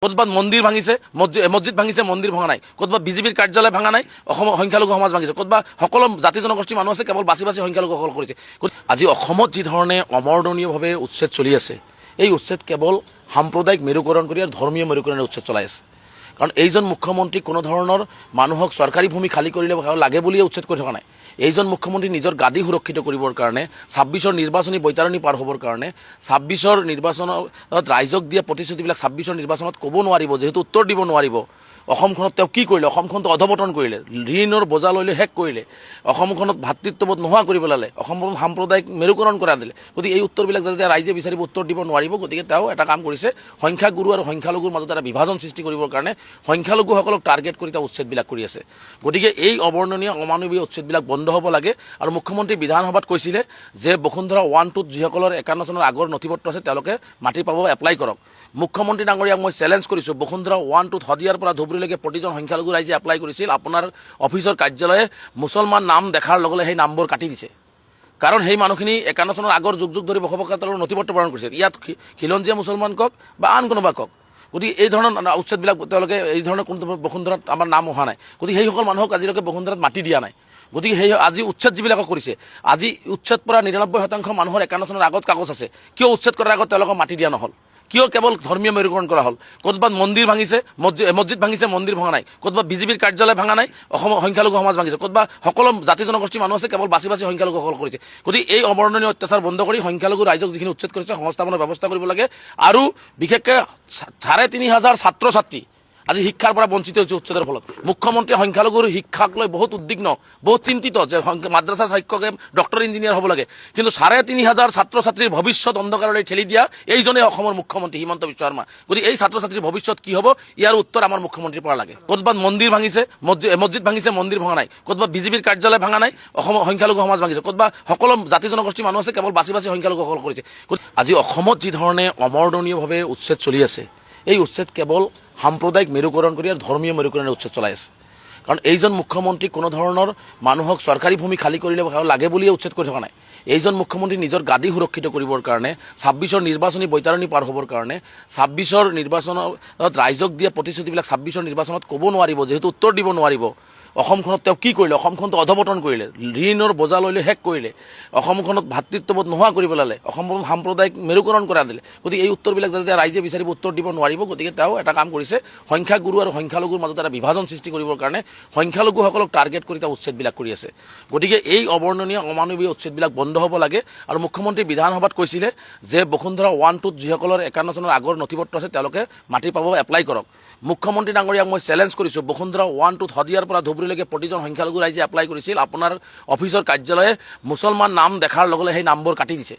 কতবাত মন্দিৰ ভাঙিছে, মছজিদ ভাঙিছে, মন্দিৰ ভঙা নাই। কতবাত বিজেপিৰ কাৰ্যালয় ভাঙা নাই, অসমৰ সংখ্যালঘু সমাজ ভাঙিছে। কতবাত সকলো জাতি জনগোষ্ঠীৰ মানুহ আছে, কেৱল বাছি বাছি সংখ্যালঘুসকল কৰিছে। আজি অসমত যি ধৰণে অমৰ্দনীয়ভাৱে উচ্ছেদ চলি আছে, এই উচ্ছেদ কেৱল সাম্প্ৰদায়িক মেৰুকৰণ কৰি আৰু ধৰ্মীয় মেৰুকৰণৰ উচ্ছেদ চলাই আছে। কাৰণ এইজন মুখ্যমন্ত্ৰী কোনো ধৰণৰ মানুহক চৰকাৰী ভূমি খালী কৰিলে লাগে বুলিয়ে উচ্ছেদ কৰি থকা নাই। এইজন মুখ্যমন্ত্ৰী নিজৰ গাদী সুৰক্ষিত কৰিবৰ কাৰণে, ২৬ৰ নিৰ্বাচনী বৈতাৰণি পাৰ হ'বৰ কাৰণে, ২৬ৰ নিৰ্বাচনত ৰাইজক দিয়া প্ৰতিশ্ৰুতিবিলাক ২৬ৰ নিৰ্বাচনত ক'ব নোৱাৰিব, যিহেতু উত্তৰ দিব নোৱাৰিব। অসমখনত তেওঁ কি কৰিলে? অসমখনতো অধপতন কৰিলে, ঋণৰ বোজা লৈ শেষ কৰিলে, অসমখনত ভাতৃত্ববোধ নোহোৱা কৰি পেলালে, অসমখনত সাম্প্ৰদায়িক মেৰুকৰণ কৰা দিলে। গতিকে এই উত্তৰবিলাক যেতিয়া ৰাইজে বিচাৰিব উত্তৰ দিব নোৱাৰিব, গতিকে তেওঁ এটা কাম কৰিছে, সংখ্যাগুৰু আৰু সংখ্যালঘুৰ মাজত এটা বিভাজন সৃষ্টি কৰিবৰ কাৰণে সংখ্যালঘুসকলক টাৰ্গেট কৰি তেওঁ উচ্ছেদবিলাক কৰি আছে। গতিকে এই অবৰ্ণনীয় অমানৱীয় উচ্ছেদবিলাক বন্ধ হ'ব লাগে। আৰু মুখ্যমন্ত্ৰী বিধানসভাত কৈছিলে যে বসুন্ধৰা 1-2ত যিসকলৰ ৫১ চনৰ আগৰ নথিপত্ৰ আছে তেওঁলোকে মাটি পাব, এপ্লাই কৰক। মুখ্যমন্ত্ৰী ডাঙৰীয়াক মই চেলেঞ্জ কৰিছোঁ, বসুন্ধৰা 1-2ত শদিয়াৰ পৰা ধুবুৰীলৈকে প্ৰতিজন সংখ্যালঘু ৰাইজে এপ্লাই কৰিছিল, আপোনাৰ অফিচৰ কাৰ্যালয়ে মুছলমান নাম দেখাৰ লগে লগে সেই নামবোৰ কাটি দিছে। কাৰণ সেই মানুহখিনি ৫১ চনৰ আগৰ যুগ যুগ ধৰি বসবাসকালৰ নথিপত্ৰ প্ৰেৰণ কৰিছে। ইয়াত খিলঞ্জীয়া মুছলমান কওক বা আন কোনোবা কওক, গতিকে এই ধৰণৰ উচ্ছেদবিলাক তেওঁলোকে এই ধৰণৰ কোনো বসুন্ধৰাত আমাৰ নাম অহা নাই। গতিকে সেইসকল মানুহক আজিলৈকে বসুন্ধৰাত মাটি দিয়া নাই। গতিকে সেই আজি উচ্ছেদ যিবিলাকক কৰিছে, আজি উচ্ছেদ পৰা ৯৯% মানুহৰ ৫১ চনৰ আগত কাগজ আছে, কিয় উচ্ছেদ কৰাৰ আগত তেওঁলোকক মাটি দিয়া নহ'ল? কিয় কেৱল ধৰ্মীয় মেৰুকৰণ কৰা হ'ল? কতবাত মন্দিৰ ভাঙিছে, মছজিদ ভাঙিছে, মন্দিৰ ভঙা নাই। কতবাত বিজেপিৰ কাৰ্যালয় ভাঙা নাই, অসমৰ সংখ্যালঘু সমাজ ভাঙিছে। কতবা সকলো জাতি জনগোষ্ঠীৰ মানুহ আছে, কেৱল বাছি বাছি সংখ্যালঘুসকল কৰিছে। গতিকে এই অবৰ্ণনীয় অত্যাচাৰ বন্ধ কৰি সংখ্যালঘু ৰাইজক যিখিনি উচ্ছেদ কৰিছে সংস্থাপনৰ ব্যৱস্থা কৰিব লাগে। আৰু বিশেষকৈ ৩৫০০ ছাত্ৰ ছাত্ৰী আজি শিক্ষাৰ পৰা বঞ্চিত হৈছে উচ্ছেদৰ ফলত। মুখ্যমন্ত্ৰীয়ে সংখ্যালঘুৰ শিক্ষাক লৈ বহুত উদ্বিগ্ন, বহুত চিন্তিত যে মাদ্ৰাছাৰ শিক্ষকে ডক্টৰ ইঞ্জিনিয়াৰ হ'ব লাগে, কিন্তু ৩৫০০ ছাত্ৰ ছাত্ৰীৰ ভৱিষ্যত অন্ধকাৰলৈ ঠেলি দিয়া এইজনেই অসমৰ মুখ্যমন্ত্ৰী হিমন্ত বিশ্ব শৰ্মা। গতিকে এই ছাত্ৰ ছাত্ৰীৰ ভৱিষ্যত কি হ'ব, ইয়াৰ উত্তৰ আমাৰ মুখ্যমন্ত্ৰীৰ পৰা লাগে। কতবাত মন্দিৰ ভাঙিছে, মছজিদ ভাঙিছে, মন্দিৰ ভঙা নাই। কতবাত বিজেপিৰ কাৰ্যালয় ভাঙা নাই, অসমৰ সংখ্যালঘু সমাজ ভাঙিছে। কতবা সকলো জাতি জনগোষ্ঠীৰ মানুহ আছে, কেৱল বাছি বাছি সংখ্যালঘুসকল কৰিছে। আজি অসমত যি ধৰণে অমৰ্দনীয়ভাৱে উচ্ছেদ চলি আছে, এই উচ্ছেদ কেৱল সাম্প্ৰদায়িক মেৰুকৰণ কৰি আৰু ধৰ্মীয় মেৰুকৰণৰ উচ্ছেদ চলাই আছে। কাৰণ এইজন মুখ্যমন্ত্ৰী কোনো ধৰণৰ মানুহক চৰকাৰী ভূমি খালী কৰিলে লাগে বুলিয়ে উচ্ছেদ কৰি থকা নাই। এইজন মুখ্যমন্ত্ৰী নিজৰ গাদী সুৰক্ষিত কৰিবৰ কাৰণে, ২৬ৰ নিৰ্বাচনী বৈতাৰণি পাৰ হ'বৰ কাৰণে, ২৬ৰ নিৰ্বাচনত ৰাইজক দিয়া প্ৰতিশ্ৰুতিবিলাক ২৬ৰ নিৰ্বাচনত ক'ব নোৱাৰিব, যিহেতু উত্তৰ দিব নোৱাৰিব। অসমখনত তেওঁ কি কৰিলে? অসমখনতো অধপতন কৰিলে, ঋণৰ বোজা লৈ শেষ কৰিলে, অসমখনত ভাতৃত্ববোধ নোহোৱা কৰি পেলালে, অসমখনত সাম্প্ৰদায়িক মেৰুকৰণ কৰা দিলে। গতিকে এই উত্তৰবিলাক যেতিয়া ৰাইজে বিচাৰিব উত্তৰ দিব নোৱাৰিব, গতিকে তেওঁ এটা কাম কৰিছে, সংখ্যাগুৰু আৰু সংখ্যালঘুৰ মাজত এটা বিভাজন সৃষ্টি কৰিবৰ কাৰণে সংখ্যালঘুসকলক টাৰ্গেট কৰি তেওঁ উচ্ছেদবিলাক কৰি আছে। গতিকে এই অবৰ্ণনীয় অমানৱীয় উচ্ছেদবিলাক বন্ধ হ'ব লাগে। আৰু মুখ্যমন্ত্ৰী বিধানসভাত কৈছিলে যে বসুন্ধৰা 1-2ত যিসকলৰ ৫১ চনৰ আগৰ নথিপত্ৰ আছে তেওঁলোকে মাটি পাব, এপ্লাই কৰক। মুখ্যমন্ত্ৰী ডাঙৰীয়াক মই চেলেঞ্জ কৰিছোঁ, বসুন্ধৰা 1-2ত শদিয়াৰ পৰা ধুবুৰীলৈকে প্ৰতিজন সংখ্যালঘু ৰাইজে এপ্লাই কৰিছিল, আপোনাৰ অফিচৰ কাৰ্যালয়ে মুছলমান নাম দেখাৰ লগে লগে সেই নামবোৰ কাটি দিছে।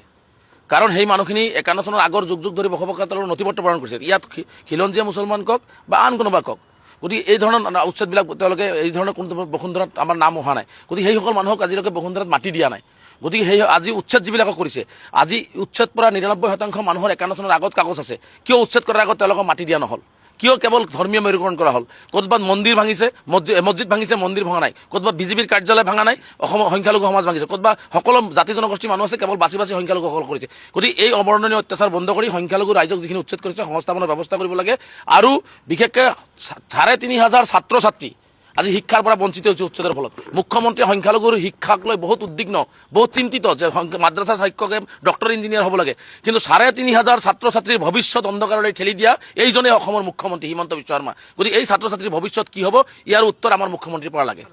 কাৰণ সেই মানুহখিনি ৫১ চনৰ আগৰ যুগ যুগ ধৰি বসবাসকালৰ নথিপত্ৰ প্ৰেৰণ কৰিছে। ইয়াত খিলঞ্জীয়া মুছলমান কওক বা আন কোনোবা কওক, গতিকে এই ধৰণৰ উচ্ছেদবিলাক তেওঁলোকে এই ধৰণৰ কোনো বসুন্ধৰাত আমাৰ নাম অহা নাই। গতিকে সেইসকল মানুহক আজিলৈকে বসুন্ধৰাত মাটি দিয়া নাই। গতিকে সেই আজি উচ্ছেদ যিবিলাকক কৰিছে, আজি উচ্ছেদ পৰা ৯৯% মানুহৰ ৫১ চনৰ আগত কাগজ আছে, কিয় উচ্ছেদ কৰাৰ আগত তেওঁলোকক মাটি দিয়া নহ'ল? কিয় কেৱল ধৰ্মীয় মেৰুকৰণ কৰা হ'ল? কতবাত মন্দিৰ ভাঙিছে, মছজিদ ভাঙিছে, মন্দিৰ ভঙা নাই। কতবাত বিজেপিৰ কাৰ্যালয় ভাঙা নাই, অসমৰ সংখ্যালঘু সমাজ ভাঙিছে। কতবা সকলো জাতি জনগোষ্ঠীৰ মানুহ আছে, কেৱল বাছি বাছি সংখ্যালঘুসকল কৰিছে। গতিকে এই অবৰ্ণনীয় অত্যাচাৰ বন্ধ কৰি সংখ্যালঘু ৰাইজক যিখিনি উচ্ছেদ কৰিছে সংস্থাপনৰ ব্যৱস্থা কৰিব লাগে। আৰু বিশেষকৈ ৩৫০০ ছাত্ৰ ছাত্ৰী আজি শিক্ষাৰ পৰা বঞ্চিত হৈছে উচ্ছেদৰ ফলত। মুখ্যমন্ত্ৰীয়ে সংখ্যালঘুৰ শিক্ষাক লৈ বহুত উদ্বিগ্ন, বহুত চিন্তিত যে মাদ্ৰাছাৰ শিক্ষকে ডক্টৰ ইঞ্জিনিয়াৰ হ'ব লাগে, কিন্তু ৩৫০০ ছাত্ৰ ছাত্ৰীৰ ভৱিষ্যত অন্ধকাৰলৈ ঠেলি দিয়া এইজনেই অসমৰ মুখ্যমন্ত্ৰী হিমন্ত বিশ্ব শৰ্মা। গতিকে এই ছাত্ৰ ছাত্ৰীৰ ভৱিষ্যত কি হ'ব, ইয়াৰ উত্তৰ আমাৰ মুখ্যমন্ত্ৰীৰ পৰা লাগে।